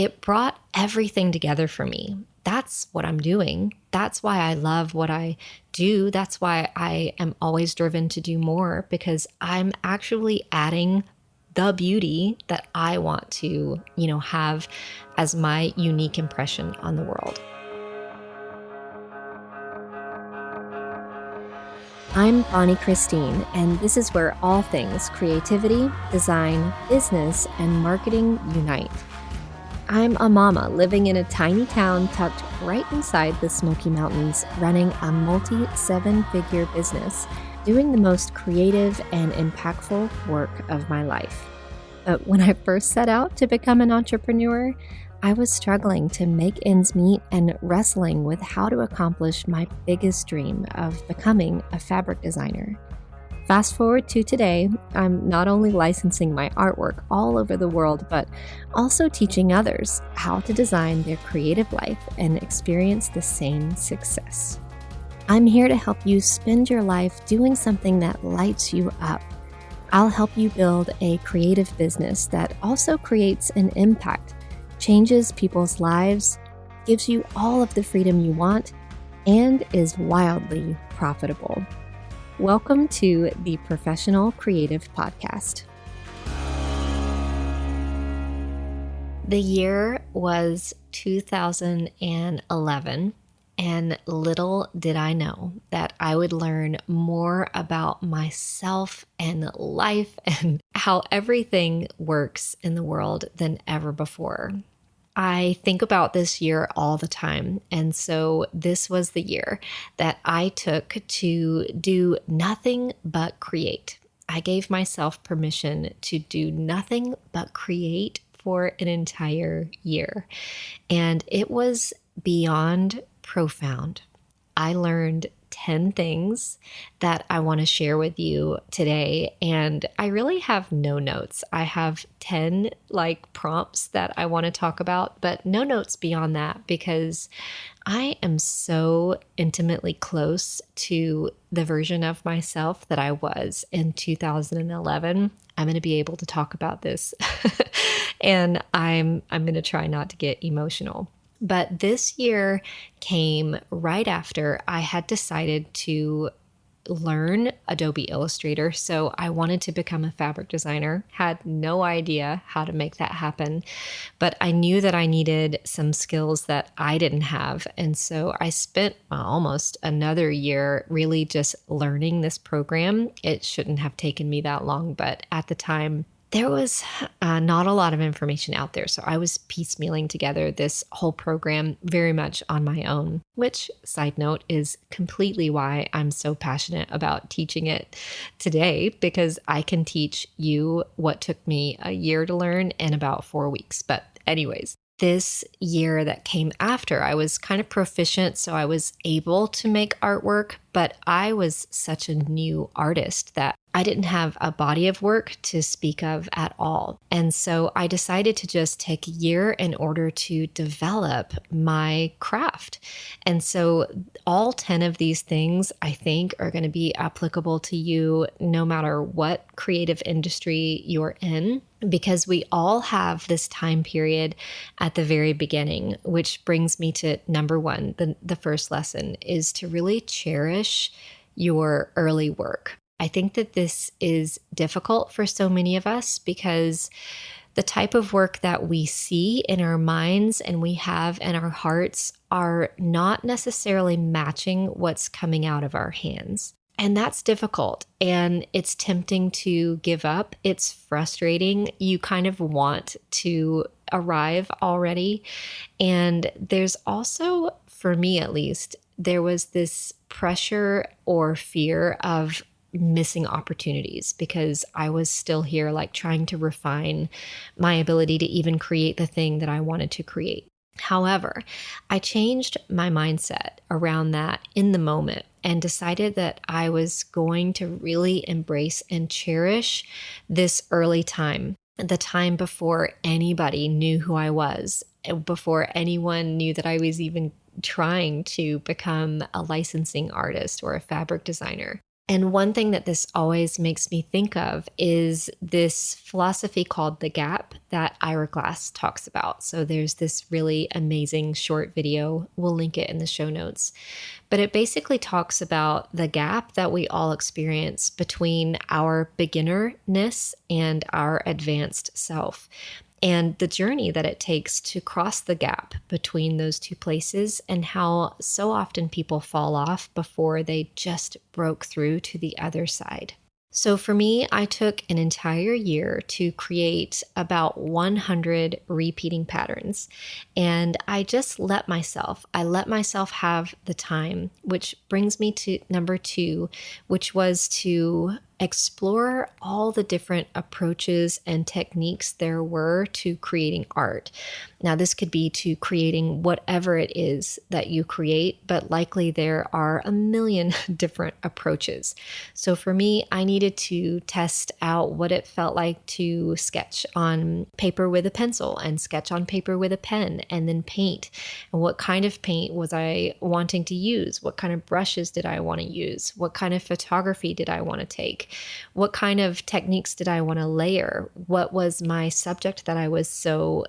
it brought everything together for me. That's what I'm doing. That's why I love what I do. That's why I am always driven to do more, because I'm actually adding the beauty that I want to, have as my unique impression on the world. I'm Bonnie Christine, and this is where all things creativity, design, business, and marketing unite. I'm a mama living in a tiny town tucked right inside the Smoky Mountains, running a multi-7-figure business, doing the most creative and impactful work of my life. But when I first set out to become an entrepreneur, I was struggling to make ends meet and wrestling with how to accomplish my biggest dream of becoming a fabric designer. Fast forward to today, I'm not only licensing my artwork all over the world, but also teaching others how to design their creative life and experience the same success. I'm here to help you spend your life doing something that lights you up. I'll help you build a creative business that also creates an impact, changes people's lives, gives you all of the freedom you want, and is wildly profitable. Welcome to the Professional Creative Podcast. The year was 2011, and little did I know that I would learn more about myself and life and how everything works in the world than ever before. I think about this year all the time, and so this was the year that I took to do nothing but create. I gave myself permission to do nothing but create for an entire year, and it was beyond profound. I learned 10 things that I want to share with you today. And I really have no notes. I have 10 prompts that I want to talk about, but no notes beyond that, because I am so intimately close to the version of myself that I was in 2011. I'm going to be able to talk about this and I'm going to try not to get emotional. But this year came right after I had decided to learn Adobe Illustrator. So I wanted to become a fabric designer, had no idea how to make that happen, but I knew that I needed some skills that I didn't have. And so I spent almost another year really just learning this program. It shouldn't have taken me that long, but at the time, there was not a lot of information out there. So I was piecemealing together this whole program very much on my own, which, side note, is completely why I'm so passionate about teaching it today, because I can teach you what took me a year to learn in about 4 weeks. But anyways, this year that came after, I was kind of proficient, so I was able to make artwork, but I was such a new artist that I didn't have a body of work to speak of at all. And so I decided to just take a year in order to develop my craft. And so all 10 of these things, I think, are going to be applicable to you no matter what creative industry you're in, because we all have this time period at the very beginning, which brings me to number one. The first lesson is to really cherish your early work. I think that this is difficult for so many of us because the type of work that we see in our minds and we have in our hearts are not necessarily matching what's coming out of our hands. And that's difficult, and it's tempting to give up. It's frustrating. You kind of want to arrive already. And there's also, for me at least, there was this pressure or fear of missing opportunities because I was still here trying to refine my ability to even create the thing that I wanted to create. However, I changed my mindset around that in the moment and decided that I was going to really embrace and cherish this early time, the time before anybody knew who I was, before anyone knew that I was even trying to become a licensing artist or a fabric designer. And one thing that this always makes me think of is this philosophy called the gap that Ira Glass talks about. So there's this really amazing short video. We'll link it in the show notes. But it basically talks about the gap that we all experience between our beginnerness and our advanced self, and the journey that it takes to cross the gap between those two places, and how so often people fall off before they just broke through to the other side. So for me, I took an entire year to create about 100 repeating patterns. And I just let myself have the time, which brings me to number 2, which was to explore all the different approaches and techniques there were to creating art. Now, this could be to creating whatever it is that you create, but likely there are a million different approaches. So for me, I needed to test out what it felt like to sketch on paper with a pencil and sketch on paper with a pen and then paint. And what kind of paint was I wanting to use? What kind of brushes did I want to use? What kind of photography did I want to take? What kind of techniques did I want to layer? What was my subject that I was so,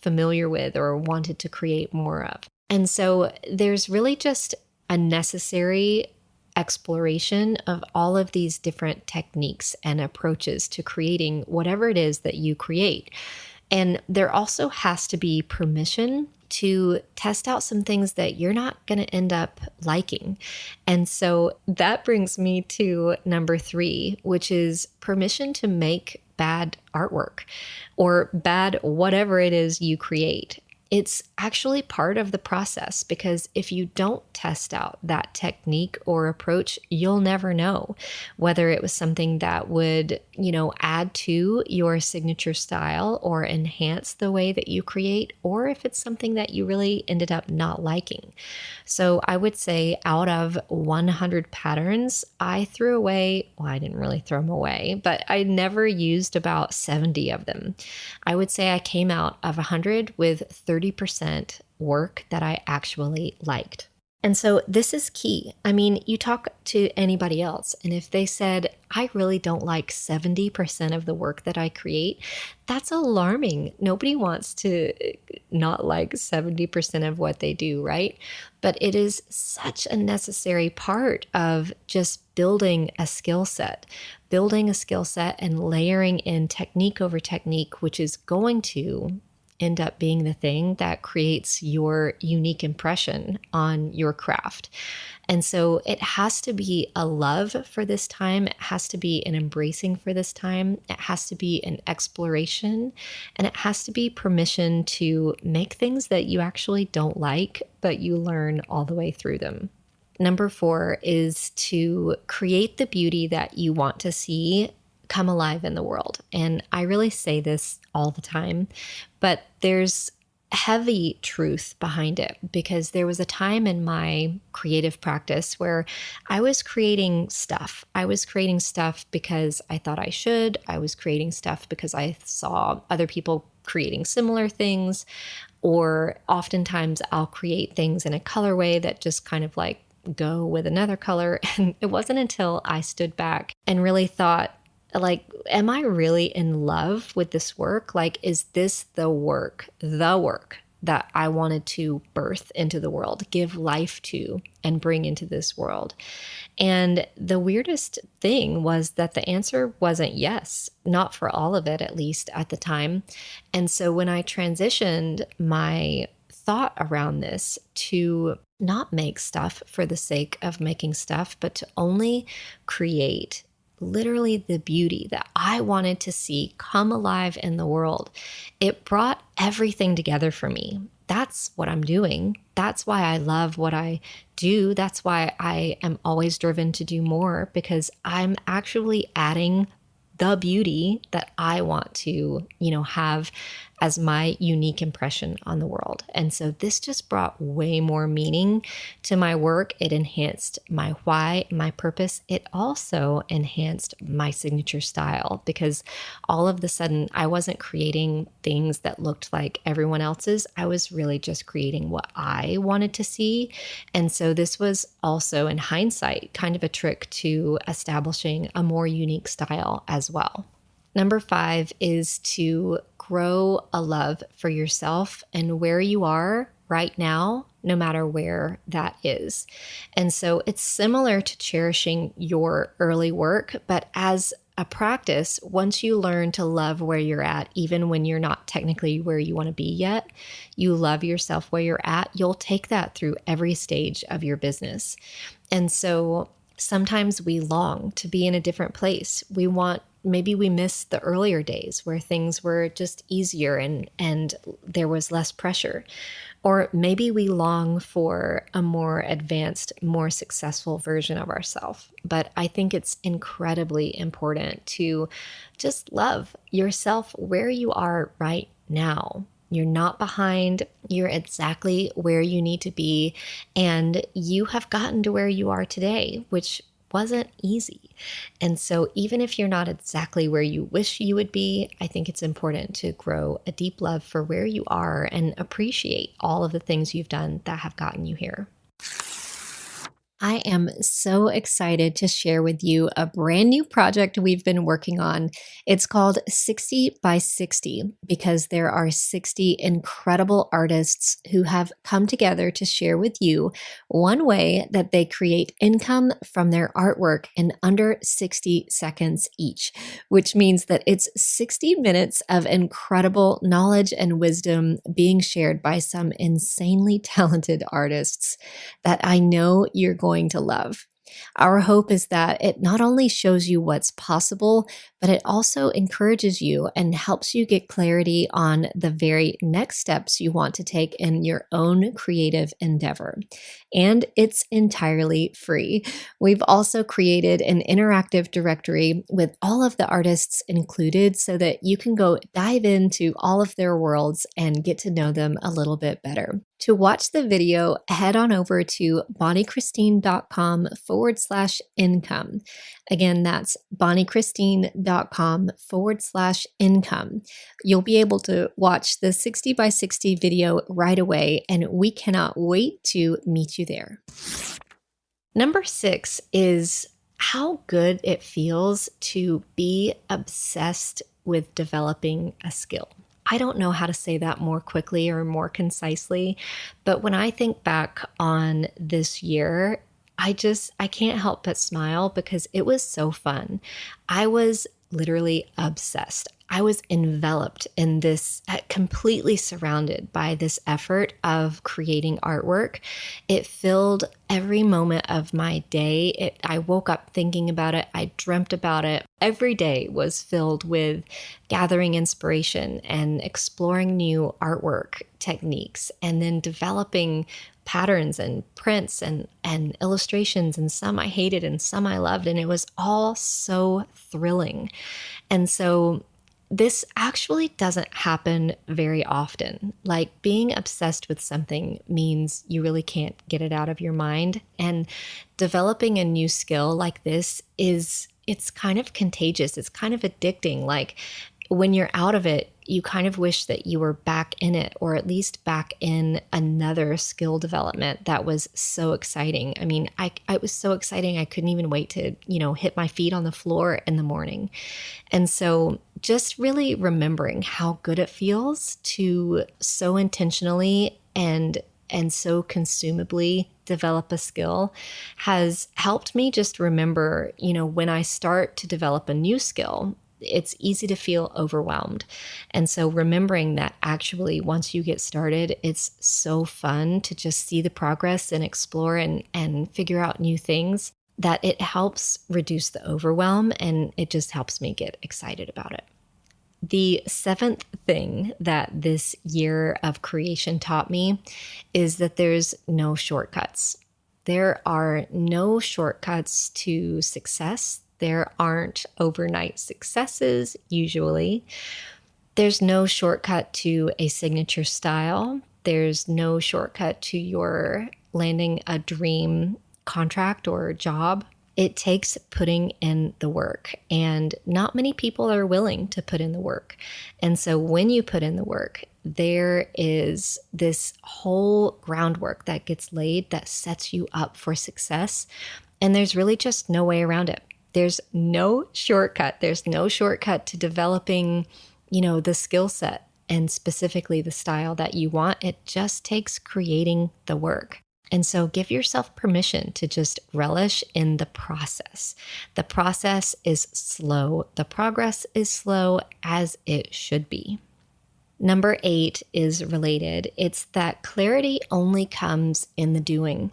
familiar with or wanted to create more of? And so there's really just a necessary exploration of all of these different techniques and approaches to creating whatever it is that you create. And there also has to be permission to test out some things that you're not going to end up liking. And so that brings me to number 3, which is permission to make bad artwork or bad whatever it is you create. It's actually part of the process, because if you don't test out that technique or approach, you'll never know whether it was something that would, add to your signature style or enhance the way that you create, or if it's something that you really ended up not liking. So I would say out of 100 patterns, I threw away, I didn't really throw them away, but I never used about 70 of them. I would say I came out of 100 with 30% work that I actually liked. And so this is key. I mean, you talk to anybody else, and if they said, I really don't like 70% of the work that I create, that's alarming. Nobody wants to not like 70% of what they do, right? But it is such a necessary part of just building a skill set and layering in technique over technique, which is going to end up being the thing that creates your unique impression on your craft. And so it has to be a love for this time. It has to be an embracing for this time. It has to be an exploration, and it has to be permission to make things that you actually don't like, but you learn all the way through them. Number 4 is to create the beauty that you want to see come alive in the world. And I really say this all the time, but there's heavy truth behind it, because there was a time in my creative practice where I was creating stuff. I was creating stuff because I thought I should. I was creating stuff because I saw other people creating similar things, or oftentimes I'll create things in a colorway that just kind of like go with another color. And it wasn't until I stood back and really thought, like, am I really in love with this work? Like, is this the work that I wanted to birth into the world, give life to, and bring into this world? And the weirdest thing was that the answer wasn't yes, not for all of it, at least at the time. And so when I transitioned my thought around this to not make stuff for the sake of making stuff, but to only create literally the beauty that I wanted to see come alive in the world, it brought everything together for me. That's what I'm doing. That's why I love what I do. That's why I am always driven to do more, because I'm actually adding the beauty that I want to, have as my unique impression on the world. And so this just brought way more meaning to my work. It enhanced my why, my purpose. It also enhanced my signature style because all of the sudden I wasn't creating things that looked like everyone else's. I was really just creating what I wanted to see. And so this was also, in hindsight, kind of a trick to establishing a more unique style as well. Number 5 is to grow a love for yourself and where you are right now, no matter where that is. And so it's similar to cherishing your early work, but as a practice, once you learn to love where you're at, even when you're not technically where you want to be yet, you love yourself where you're at, you'll take that through every stage of your business. And so sometimes we long to be in a different place. Maybe we miss the earlier days where things were just easier and there was less pressure. Or maybe we long for a more advanced, more successful version of ourselves. But I think it's incredibly important to just love yourself where you are right now. You're not behind. You're exactly where you need to be. And you have gotten to where you are today, which wasn't easy. And so even if you're not exactly where you wish you would be, I think it's important to grow a deep love for where you are and appreciate all of the things you've done that have gotten you here. I am so excited to share with you a brand new project we've been working on. It's called 60 by 60 because there are 60 incredible artists who have come together to share with you one way that they create income from their artwork in under 60 seconds each, which means that it's 60 minutes of incredible knowledge and wisdom being shared by some insanely talented artists that I know you're going to love. Our hope is that it not only shows you what's possible, but it also encourages you and helps you get clarity on the very next steps you want to take in your own creative endeavor. And it's entirely free. We've also created an interactive directory with all of the artists included so that you can go dive into all of their worlds and get to know them a little bit better. To watch the video, head on over to bonniechristine.com/income. Again, that's bonniechristine.com/income. You'll be able to watch the 60 by 60 video right away, and we cannot wait to meet you there. Number 6 is how good it feels to be obsessed with developing a skill. I don't know how to say that more quickly or more concisely, but when I think back on this year, I can't help but smile because it was so fun. I was literally obsessed. I was enveloped in this, completely surrounded by this effort of creating artwork. It filled every moment of my day. I woke up thinking about it. I dreamt about it. Every day was filled with gathering inspiration and exploring new artwork techniques and then developing patterns and prints and illustrations, and some I hated and some I loved. And it was all so thrilling. And so this actually doesn't happen very often. Like, being obsessed with something means you really can't get it out of your mind. And developing a new skill like this it's kind of contagious. It's kind of addicting. Like, when you're out of it, you kind of wish that you were back in it, or at least back in another skill development that was so exciting. I mean, it was so exciting. I couldn't even wait to, hit my feet on the floor in the morning. And so just really remembering how good it feels to so intentionally and so consumably develop a skill has helped me just remember, when I start to develop a new skill, it's easy to feel overwhelmed. And so remembering that actually once you get started, it's so fun to just see the progress and explore and figure out new things, that it helps reduce the overwhelm, and it just helps me get excited about it. The 7th thing that this year of creation taught me is that there's no shortcuts. There are no shortcuts to success. There aren't overnight successes usually. There's no shortcut to a signature style. There's no shortcut to your landing a dream contract or job. It takes putting in the work, and not many people are willing to put in the work. And so when you put in the work, there is this whole groundwork that gets laid that sets you up for success. And there's really just no way around it. There's no shortcut. There's no shortcut to developing, the skill set and specifically the style that you want. It just takes creating the work. And so give yourself permission to just relish in the process. The process is slow. The progress is slow, as it should be. Number 8 is related. It's that clarity only comes in the doing.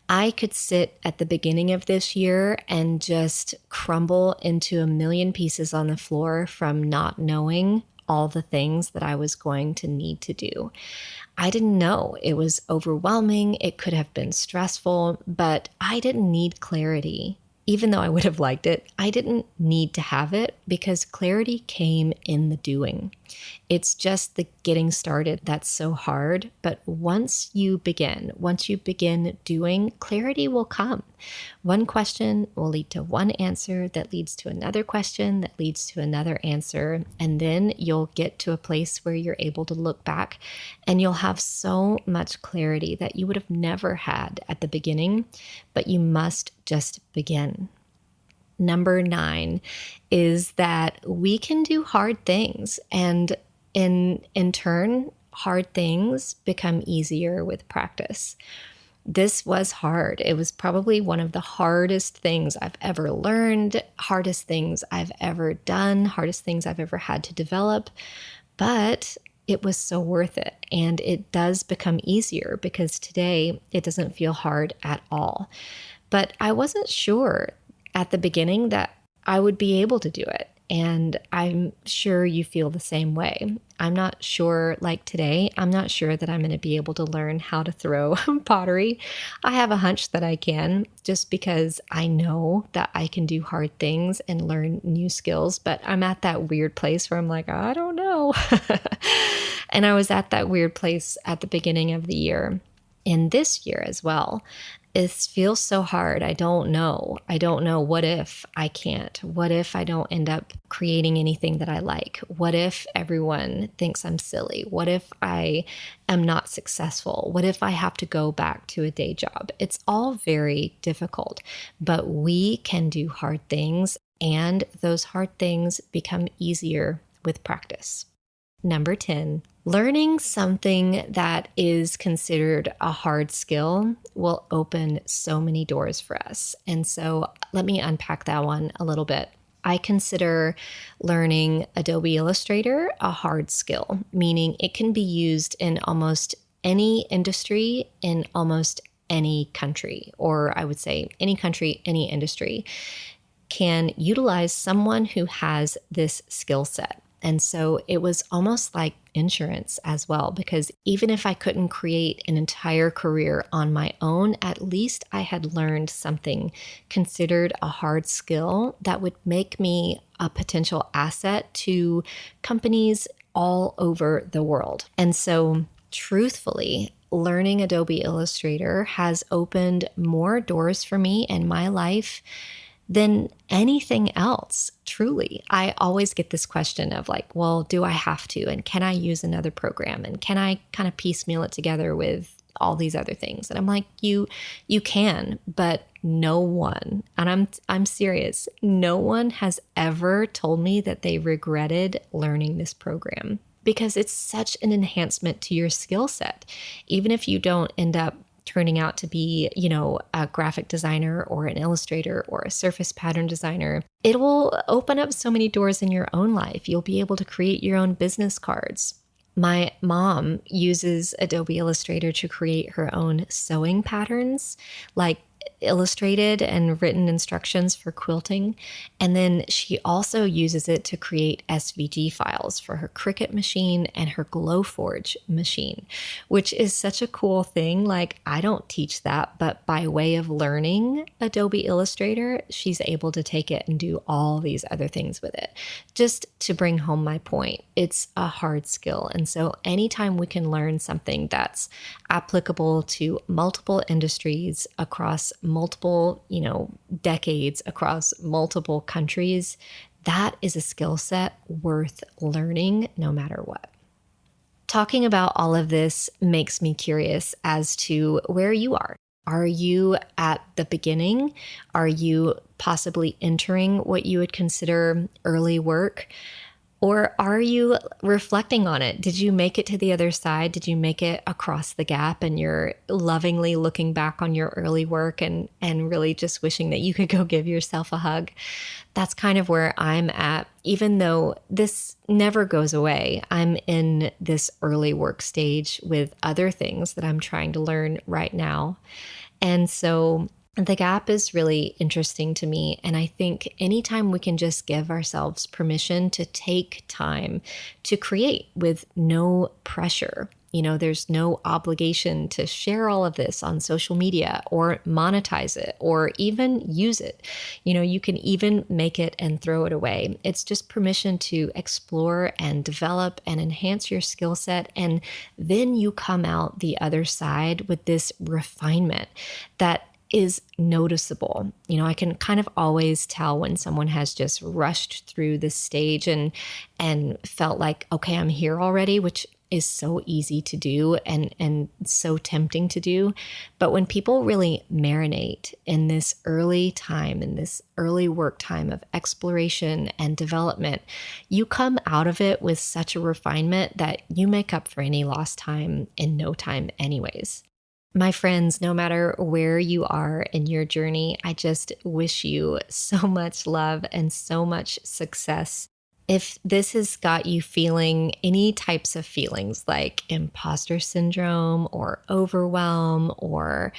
I could sit at the beginning of this year and just crumble into a million pieces on the floor from not knowing all the things that I was going to need to do. I didn't know. It was overwhelming. It could have been stressful, but I didn't need clarity. Even though I would have liked it, I didn't need to have it because clarity came in the doing. It's just the getting started that's so hard. But once you begin doing, clarity will come. One question will lead to one answer that leads to another question that leads to another answer. And then you'll get to a place where you're able to look back and you'll have so much clarity that you would have never had at the beginning, but you must just begin. Number 9 is that we can do hard things, and in turn, hard things become easier with practice. This was hard. It was probably one of the hardest things I've ever learned, hardest things I've ever done, hardest things I've ever had to develop, but it was so worth it. And it does become easier because today it doesn't feel hard at all. But I wasn't sure at the beginning that I would be able to do it. And I'm sure you feel the same way. I'm not sure, like today, I'm not sure that I'm going to be able to learn how to throw pottery. I have a hunch that I can, just because I know that I can do hard things and learn new skills. But I'm at that weird place where I'm like, I don't know. And I was at that weird place at the beginning of the year, and this year as well. It feels so hard. I don't know. What if I can't? What if I don't end up creating anything that I like? What if everyone thinks I'm silly? What if I am not successful? What if I have to go back to a day job? It's all very difficult, but we can do hard things, and those hard things become easier with practice. Number 10, learning something that is considered a hard skill will open so many doors for us. And so let me unpack that one a little bit. I consider learning Adobe Illustrator a hard skill, meaning it can be used in almost any industry, in almost any country, or I would say any country, any industry can utilize someone who has this skill set. And so it was almost like insurance as well, because even if I couldn't create an entire career on my own, at least I had learned something considered a hard skill that would make me a potential asset to companies all over the world. And so truthfully, learning Adobe Illustrator has opened more doors for me in my life than anything else, truly. I always get this question of like, well, do I have to? And can I use another program? And can I kind of piecemeal it together with all these other things? And I'm like, you can, but no one, and I'm serious, no one has ever told me that they regretted learning this program, because it's such an enhancement to your skill set. Even if you don't end up turning out to be, a graphic designer or an illustrator or a surface pattern designer, it will open up so many doors in your own life. You'll be able to create your own business cards. My mom uses Adobe Illustrator to create her own sewing patterns. Like, illustrated and written instructions for quilting. And then she also uses it to create SVG files for her Cricut machine and her Glowforge machine, which is such a cool thing. Like, I don't teach that, but by way of learning Adobe Illustrator, she's able to take it and do all these other things with it. Just to bring home my point, it's a hard skill. And so anytime we can learn something that's applicable to multiple industries across multiple, decades, across multiple countries, that is a skill set worth learning no matter what. Talking about all of this makes me curious as to where you are. Are you at the beginning? Are you possibly entering what you would consider early work? Or are you reflecting on it? Did you make it to the other side? Did you make it across the gap and you're lovingly looking back on your early work and really just wishing that you could go give yourself a hug? That's kind of where I'm at. Even though this never goes away, I'm in this early work stage with other things that I'm trying to learn right now. And so the gap is really interesting to me. And I think anytime we can just give ourselves permission to take time to create with no pressure, there's no obligation to share all of this on social media or monetize it or even use it. You can even make it and throw it away. It's just permission to explore and develop and enhance your skill set. And then you come out the other side with this refinement that is noticeable. I can kind of always tell when someone has just rushed through this stage and felt like, okay, I'm here already, which is so easy to do and so tempting to do. But when people really marinate in this early time, in this early work time of exploration and development, you come out of it with such a refinement that you make up for any lost time in no time anyways. My friends, no matter where you are in your journey, I just wish you so much love and so much success. If this has got you feeling any types of feelings like imposter syndrome or overwhelm or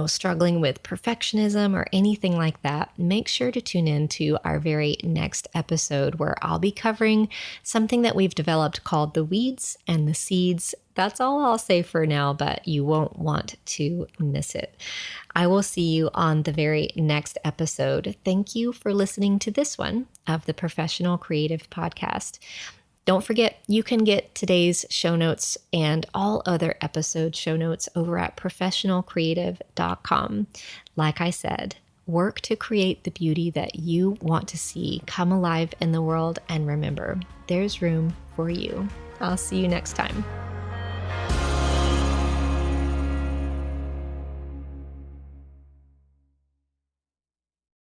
struggling with perfectionism or anything like that, make sure to tune in to our very next episode where I'll be covering something that we've developed called the weeds and the seeds. That's all I'll say for now, but you won't want to miss it. I will see you on the very next episode. Thank you for listening to this one of the Professional Creative Podcast. Don't forget, you can get today's show notes and all other episode show notes over at professionalcreative.com. Like I said, work to create the beauty that you want to see come alive in the world. And remember, there's room for you. I'll see you next time.